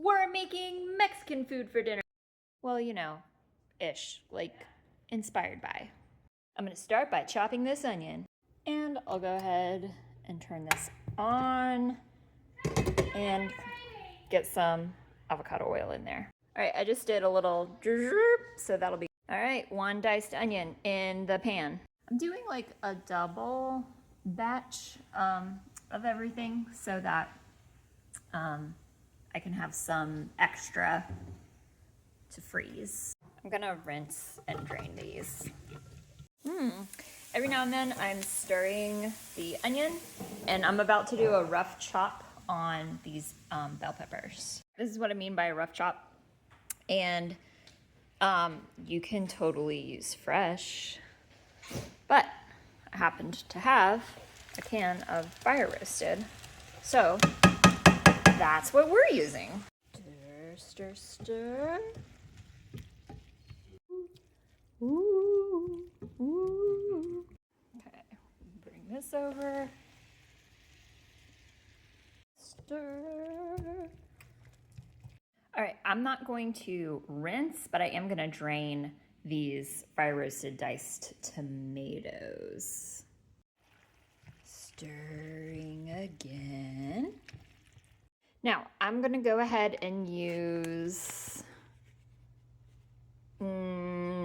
we're making Mexican food for dinner. Well, you know, ish, like inspired by. I'm gonna start by chopping this onion. And I'll go ahead and turn this on and get some avocado oil in there. All right, I just did a little so that'll be, all right, 1 diced onion in the pan. I'm doing like a double batch of everything so that I can have some extra to freeze. I'm gonna rinse and drain these. Every now and then I'm stirring the onion, and I'm about to do a rough chop on these bell peppers. This is what I mean by a rough chop. And you can totally use fresh, but I happened to have a can of fire roasted, so that's what we're using. Stir, stir, stir. Ooh, ooh. Okay, bring this over. Stir. All right, I'm not going to rinse, but I am gonna drain these fire roasted diced tomatoes. Stirring again. Now, I'm gonna go ahead and use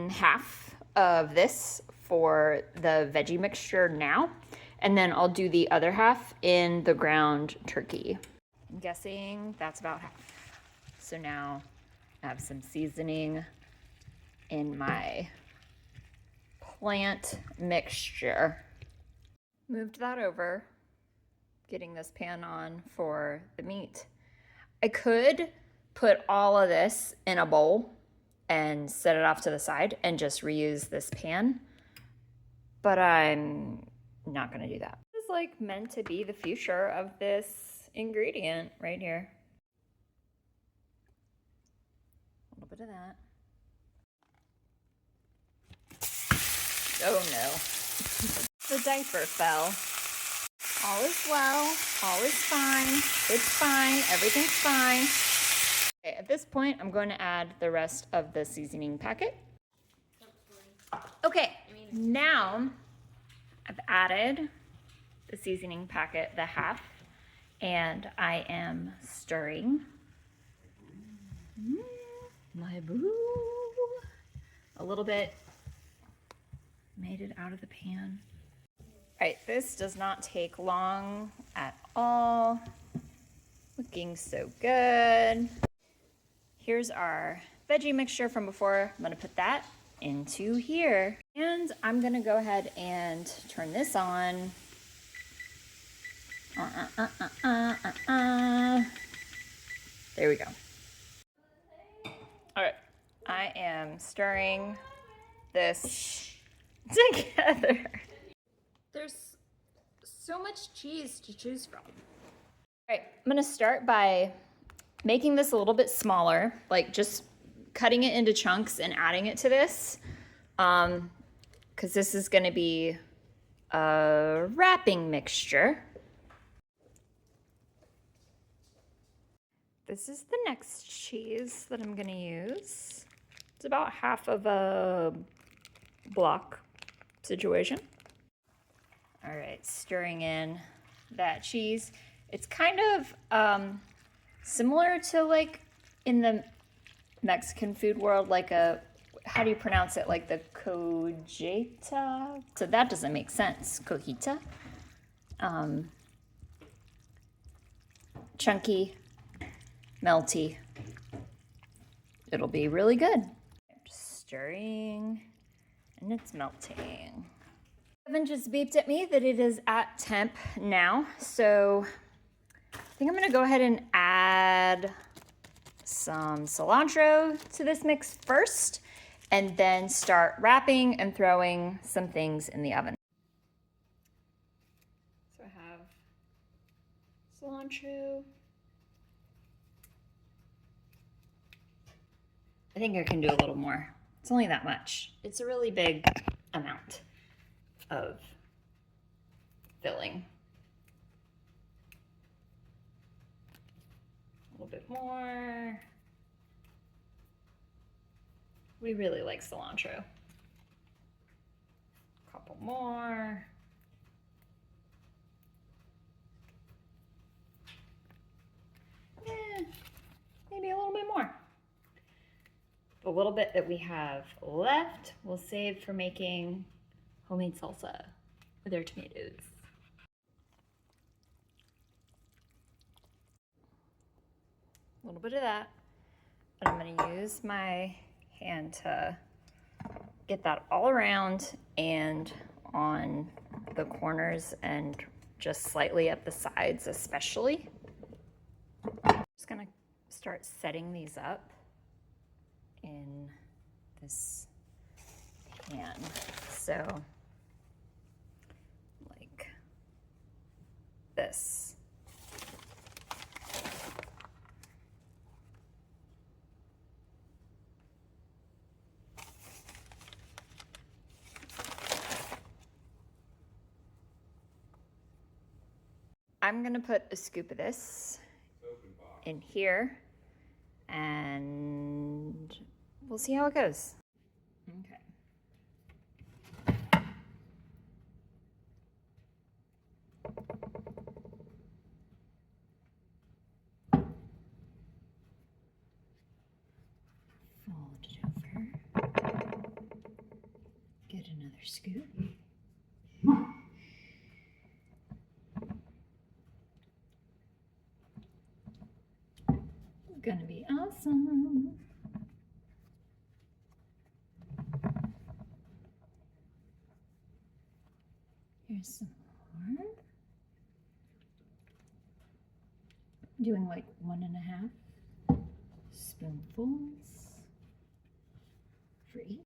half of this for the veggie mixture now, and then I'll do the other half in the ground turkey. I'm guessing that's about half. So now I have some seasoning in my plant mixture. Moved that over, getting this pan on for the meat. I could put all of this in a bowl and set it off to the side and just reuse this pan, but I'm not gonna do that. This is like meant to be the future of this ingredient right here. A little bit of that. Oh no. The diaper fell. All is well, all is fine, it's fine, everything's fine. Okay, at this point, I'm going to add the rest of the seasoning packet. Okay, now I've added the seasoning packet, the half, and I am stirring. My boo. A little bit made it out of the pan. All right, this does not take long at all. Looking so good. Here's our veggie mixture from before. I'm gonna put that into here. And I'm gonna go ahead and turn this on. There we go. All right, I am stirring this together. There's so much cheese to choose from. All right, I'm gonna start by making this a little bit smaller, like just cutting it into chunks and adding it to this, because this is gonna be a wrapping mixture. This is the next cheese that I'm gonna use. It's about half of a block situation. All right, stirring in that cheese. It's kind of similar to like in the Mexican food world, like a, how do you pronounce it? Like the cojita? So that doesn't make sense. Cojita. Chunky, melty. It'll be really good. Just stirring, and it's melting. Evan just beeped at me that it is at temp now, so I think I'm gonna go ahead and add some cilantro to this mix first, and then start wrapping and throwing some things in the oven. So I have cilantro. I think I can do a little more. It's only that much. It's a really big amount of filling. little bit more. We really like cilantro. A couple more. Maybe a little bit more. The little bit that we have left, we'll save for making homemade salsa with our tomatoes. A little bit of that, but I'm gonna use my hand to get that all around and on the corners and just slightly at the sides especially. Just gonna start setting these up in this pan. So like this. I'm gonna put a scoop of this in here and we'll see how it goes. Okay. Fold it over. Get another scoop. Gonna be awesome. Here's some more. Doing like 1.5 spoonfuls for each.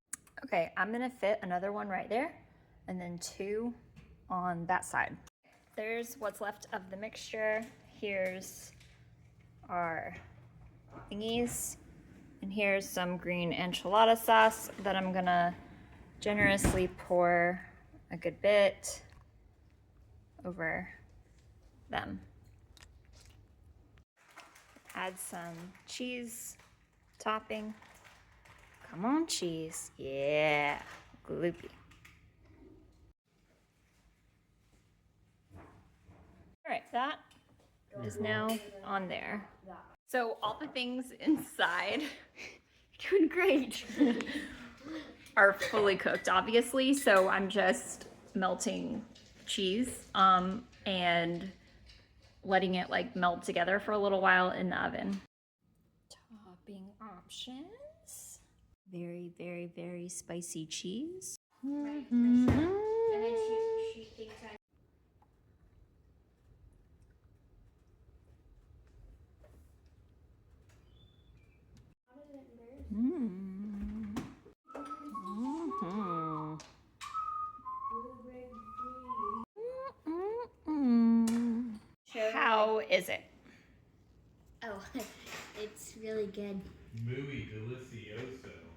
Okay, I'm gonna fit another one right there and then 2 on that side. There's what's left of the mixture. Here's our thingies. And here's some green enchilada sauce that I'm gonna generously pour a good bit over them. Add some cheese topping. Come on, cheese. Yeah, gloopy. All right, that is now on there. So all the things inside, doing great, are fully cooked, obviously. So I'm just melting cheese and letting it like melt together for a little while in the oven. Topping options. Very, very, very spicy cheese. Right, for sure. And then she thinks I How is it? Oh, it's really good. Muy delicioso.